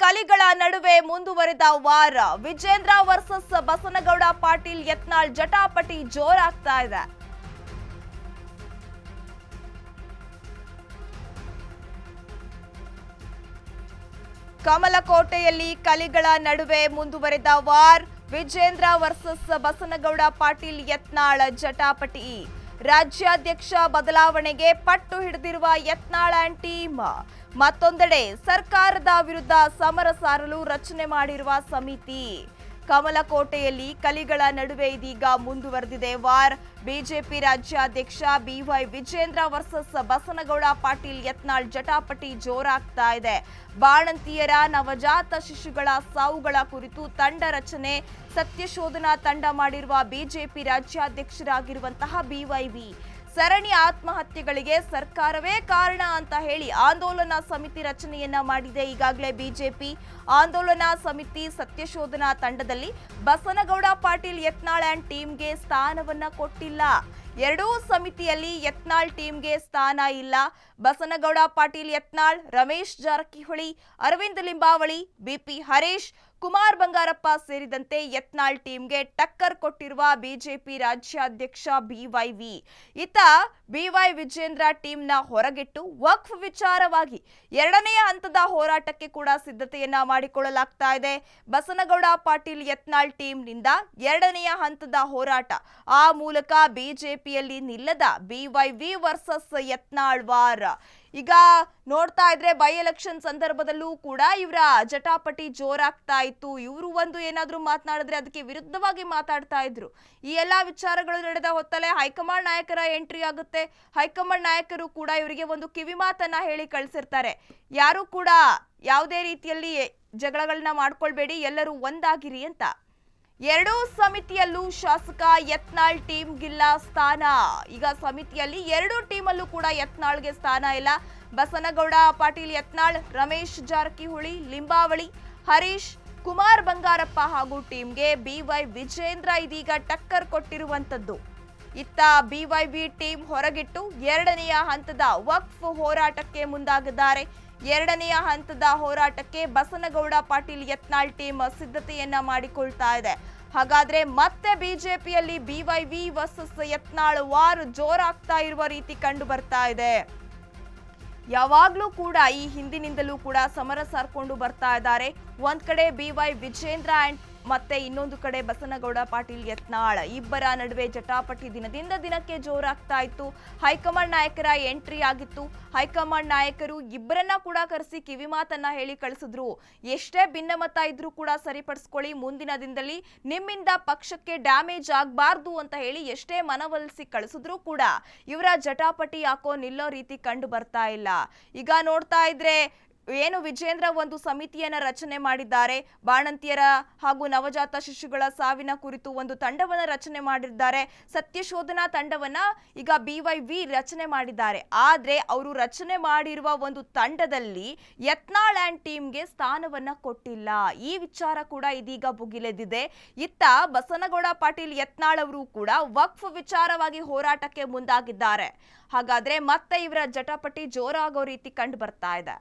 ಕಲಿಗಳ ನಡುವೆ ಮುಂದುವರೆದ ವಾರ ವಿಜೇಂದ್ರ ವರ್ಸಸ್ ಬಸನಗೌಡ ಪಾಟೀಲ್ ಯತ್ನಾಳ್ ಜಟಾಪಟಿ ಜೋರಾಗ್ತಾ ಇದೆ. ಕಮಲಕೋಟೆಯಲ್ಲಿ ಕಲಿಗಳ ನಡುವೆ ಮುಂದುವರೆದ ವಾರ್ ವಿಜೇಂದ್ರ ವರ್ಸಸ್ ಬಸನಗೌಡ ಪಾಟೀಲ್ ಯತ್ನಾಳ್ ಜಟಾಪಟಿ. ರಾಜ್ಯಾಧ್ಯಕ್ಷ ಬದಲಾವಣೆಗೆ ಪಟ್ಟು ಹಿಡಿದಿರುವ ಯತ್ನಾಳ್ ಅಂಡ್ ಟೀಮ್. ಮತ್ತೊಂದೆಡೆ ಸರ್ಕಾರದ ವಿರುದ್ಧ ಸಮರ ಸಾರಲು ರಚನೆ ಮಾಡಿರುವ ಸಮಿತಿ. ಕಮಲಕೋಟೆಯಲ್ಲಿ ಕಲಿಗಳ ನಡುವೆ ಇದೀಗ ಮುಂದುವರೆದಿದೆ ವಾರ್. ಬಿಜೆಪಿ ರಾಜ್ಯಾಧ್ಯಕ್ಷ ಬಿವೈ ವಿಜೇಂದ್ರ ವರ್ಸಸ್ ಬಸನಗೌಡ ಪಾಟೀಲ್ ಯತ್ನಾಳ್ ಜಟಾಪಟಿ ಜೋರಾಗ್ತಾ ಇದೆ. ಬಾಣಂತಿಯರ ನವಜಾತ ಶಿಶುಗಳ ಸಾವುಗಳ ಕುರಿತು ತಂಡ ರಚನೆ, ಸತ್ಯಶೋಧನಾ ತಂಡ ಮಾಡಿರುವ ಬಿಜೆಪಿ ರಾಜ್ಯಾಧ್ಯಕ್ಷರಾಗಿರುವಂತಹ ಬಿವೈವಿ ಸರಣಿ ಆತ್ಮಹತ್ಯೆಗಳಿಗೆ ಸರ್ಕಾರವೇ ಕಾರಣ ಅಂತ ಹೇಳಿ ಆಂದೋಲನಾ ಸಮಿತಿ ರಚನೆಯನ್ನ ಮಾಡಿದೆ. ಈಗಾಗಲೇ ಬಿಜೆಪಿ ಆಂದೋಲನಾ ಸಮಿತಿ ಸತ್ಯಶೋಧನಾ ತಂಡದಲ್ಲಿ ಬಸನಗೌಡ ಪಾಟೀಲ್ ಯತ್ನಾಳ್ ಅಂಡ್ ಟೀಮ್ಗೆ ಸ್ಥಾನವನ್ನ ಕೊಟ್ಟಿಲ್ಲ. ಎರಡೂ ಸಮಿತಿಯಲ್ಲಿ ಯತ್ನಾಳ್ ಟೀಮ್ಗೆ ಸ್ಥಾನ ಇಲ್ಲ. ಬಸನಗೌಡ ಪಾಟೀಲ್ ಯತ್ನಾಳ್, ರಮೇಶ್ ಜಾರಕಿಹೊಳಿ, ಅರವಿಂದ್ ಲಿಂಬಾವಳಿ, ಬಿಪಿ ಹರೀಶ್, ಕುಮಾರ್ ಬಂಗಾರಪ್ಪ ಸೇರಿದಂತೆ ಯತ್ನಾಳ್ ಟೀಮ್ಗೆ ಟಕ್ಕರ್ ಕೊಟ್ಟಿರುವ ಬಿಜೆಪಿ ರಾಜ್ಯಾಧ್ಯಕ್ಷ ಬಿವೈವಿ. ಇತ್ತ ಬಿವೈ ವಿಜೇಂದ್ರ ಟೀಮ್ನ ಹೊರಗಿಟ್ಟು ವಕ್ಫ್ ವಿಚಾರವಾಗಿ ಎರಡನೆಯ ಹಂತದ ಹೋರಾಟಕ್ಕೆ ಕೂಡ ಸಿದ್ಧತೆಯನ್ನ ಮಾಡಿಕೊಳ್ಳಲಾಗ್ತಾ ಇದೆ. ಬಸನಗೌಡ ಪಾಟೀಲ್ ಯತ್ನಾಳ್ ಟೀಮ್ನಿಂದ ಎರಡನೆಯ ಹಂತದ ಹೋರಾಟ, ಆ ಮೂಲಕ ಬಿಜೆಪಿಯಲ್ಲಿ ನಿಲ್ಲದ ಬಿವೈವಿ ವರ್ಸಸ್ ಯತ್ನಾಳ್ ವಾರ್. ಈಗ ನೋಡ್ತಾ ಇದ್ರೆ ಬೈ ಎಲೆಕ್ಷನ್ ಸಂದರ್ಭದಲ್ಲೂ ಕೂಡ ಇವರ ಜಟಾಪಟಿ ಜೋರಾಗ್ತಾ ಇತ್ತು. ಇವರು ಒಂದು ಏನಾದ್ರೂ ಮಾತನಾಡಿದ್ರೆ ಅದಕ್ಕೆ ವಿರುದ್ಧವಾಗಿ ಮಾತಾಡ್ತಾ ಇದ್ರು. ಈ ಎಲ್ಲಾ ವಿಚಾರಗಳು ನಡೆದ ಹೊತ್ತಲ್ಲೇ ಹೈಕಮಾಂಡ್ ನಾಯಕರ ಎಂಟ್ರಿ ಆಗುತ್ತೆ. ಹೈಕಮಾಂಡ್ ನಾಯಕರು ಕೂಡ ಇವರಿಗೆ ಒಂದು ಕಿವಿ ಮಾತನ್ನ ಹೇಳಿ ಕಳಿಸಿರ್ತಾರೆ, ಯಾರು ಕೂಡ ಯಾವುದೇ ರೀತಿಯಲ್ಲಿ ಜಗಳಗಳನ್ನ ಮಾಡ್ಕೊಳ್ಬೇಡಿ, ಎಲ್ಲರೂ ಒಂದಾಗಿರಿ ಅಂತ. ಎರಡೂ ಸಮಿತಿಯಲ್ಲೂ ಶಾಸಕ ಯತ್ನಾಳ್ ಟೀಮ್ಗಿಲ್ಲ ಸ್ಥಾನ. ಈಗ ಸಮಿತಿಯಲ್ಲಿ ಎರಡೂ ಟೀಮಲ್ಲೂ ಕೂಡ ಯತ್ನಾಳ್ಗೆ ಸ್ಥಾನ ಇಲ್ಲ. ಬಸನಗೌಡ ಪಾಟೀಲ್ ಯತ್ನಾಳ್, ರಮೇಶ್ ಜಾರಕಿಹೊಳಿ, ಲಿಂಬಾವಳಿ, ಹರೀಶ್, ಕುಮಾರ್ ಬಂಗಾರಪ್ಪ ಹಾಗೂ ಟೀಮ್ಗೆ ಬಿವೈ ವಿಜೇಂದ್ರ ಇದೀಗ ಟಕ್ಕರ್ ಕೊಟ್ಟಿರುವಂತದ್ದು. ಇತ್ತ ಬಿವೈವಿ ಟೀಮ್ ಹೊರಗಿಟ್ಟು ಎರಡನೆಯ ಹಂತದ ವಕ್ಫ್ ಹೋರಾಟಕ್ಕೆ ಮುಂದಾಗಿದ್ದಾರೆ. ಎರಡನೆಯ ಹಂತದ ಹೋರಾಟಕ್ಕೆ ಬಸನಗೌಡ ಪಾಟೀಲ್ ಯತ್ನಾಳ್ ಟೀಮ್ ಸಿದ್ಧತೆಯನ್ನ ಮಾಡಿಕೊಳ್ತಾ ಇದೆ. ಹಾಗಾದ್ರೆ ಮತ್ತೆ ಬಿಜೆಪಿಯಲ್ಲಿ ಬಿವೈವಿ ವರ್ಸಸ್ ಯತ್ನಾಳ್ ವಾರ್ ಜೋರಾಗ್ತಾ ಇರುವ ರೀತಿ ಕಂಡು ಬರ್ತಾ ಇದೆ. ಯಾವಾಗ್ಲೂ ಕೂಡ ಈ ಹಿಂದಿನಿಂದಲೂ ಕೂಡ ಸಮರ ಸಾರ್ಕೊಂಡು ಬರ್ತಾ ಇದ್ದಾರೆ. ಒಂದ್ ಕಡೆ ಬಿವೈ ವಿಜೇಂದ್ರ ಅಂಡ್ ಮತ್ತೆ ಇನ್ನೊಂದು ಕಡೆ ಬಸನಗೌಡ ಪಾಟೀಲ್ ಯತ್ನಾಳ್ ಇಬ್ಬರ ನಡುವೆ ಜಟಾಪಟಿ ದಿನದಿಂದ ದಿನಕ್ಕೆ ಜೋರಾಗ್ತಾ ಇತ್ತು. ಹೈಕಮಾಂಡ್ ನಾಯಕರ ಎಂಟ್ರಿ ಆಗಿತ್ತು. ಹೈಕಮಾಂಡ್ ನಾಯಕರು ಇಬ್ಬರನ್ನ ಕೂಡ ಕರೆಸಿ ಕಿವಿ ಮಾತನ್ನ ಹೇಳಿ ಕಳಿಸಿದ್ರು. ಎಷ್ಟೇ ಭಿನ್ನಮತ ಇದ್ರೂ ಕೂಡ ಸರಿಪಡಿಸ್ಕೊಳ್ಳಿ, ಮುಂದಿನ ದಿನದಲ್ಲಿ ನಿಮ್ಮಿಂದ ಪಕ್ಷಕ್ಕೆ ಡ್ಯಾಮೇಜ್ ಆಗಬಾರ್ದು ಅಂತ ಹೇಳಿ ಎಷ್ಟೇ ಮನವೊಲಿಸಿ ಕಳಿಸಿದ್ರು ಕೂಡ ಇವರ ಜಟಾಪಟಿ ಯಾಕೋ ನಿಲ್ಲೋ ರೀತಿ ಕಂಡು ಬರ್ತಾ ಇಲ್ಲ. ಈಗ ನೋಡ್ತಾ ಇದ್ರೆ ಏನು ವಿಜೇಂದ್ರ ಒಂದು ಸಮಿತಿಯನ್ನ ರಚನೆ ಮಾಡಿದ್ದಾರೆ. ಬಾಣಂತಿಯರ ಹಾಗೂ ನವಜಾತ ಶಿಶುಗಳ ಸಾವಿನ ಕುರಿತು ಒಂದು ತಂಡವನ್ನ ರಚನೆ ಮಾಡಿದ್ದಾರೆ. ಸತ್ಯಶೋಧನಾ ತಂಡವನ್ನ ಈಗ ಬಿವೈವಿ ರಚನೆ ಮಾಡಿದ್ದಾರೆ. ಆದ್ರೆ ಅವರು ರಚನೆ ಮಾಡಿರುವ ಒಂದು ತಂಡದಲ್ಲಿ ಯತ್ನಾಳ್ ಅಂಡ್ ಟೀಮ್ಗೆ ಸ್ಥಾನವನ್ನ ಕೊಟ್ಟಿಲ್ಲ. ಈ ವಿಚಾರ ಕೂಡ ಇದೀಗ ಭುಗಿಲೆದಿದೆ. ಇತ್ತ ಬಸನಗೌಡ ಪಾಟೀಲ್ ಯತ್ನಾಳ್ ಅವರು ಕೂಡ ವಕ್ಫ್ ವಿಚಾರವಾಗಿ ಹೋರಾಟಕ್ಕೆ ಮುಂದಾಗಿದ್ದಾರೆ. ಹಾಗಾದ್ರೆ ಮತ್ತೆ ಇವರ ಜಟಾಪಟಿ ಜೋರಾಗೋ ರೀತಿ ಕಂಡು ಬರ್ತಾ ಇದೆ.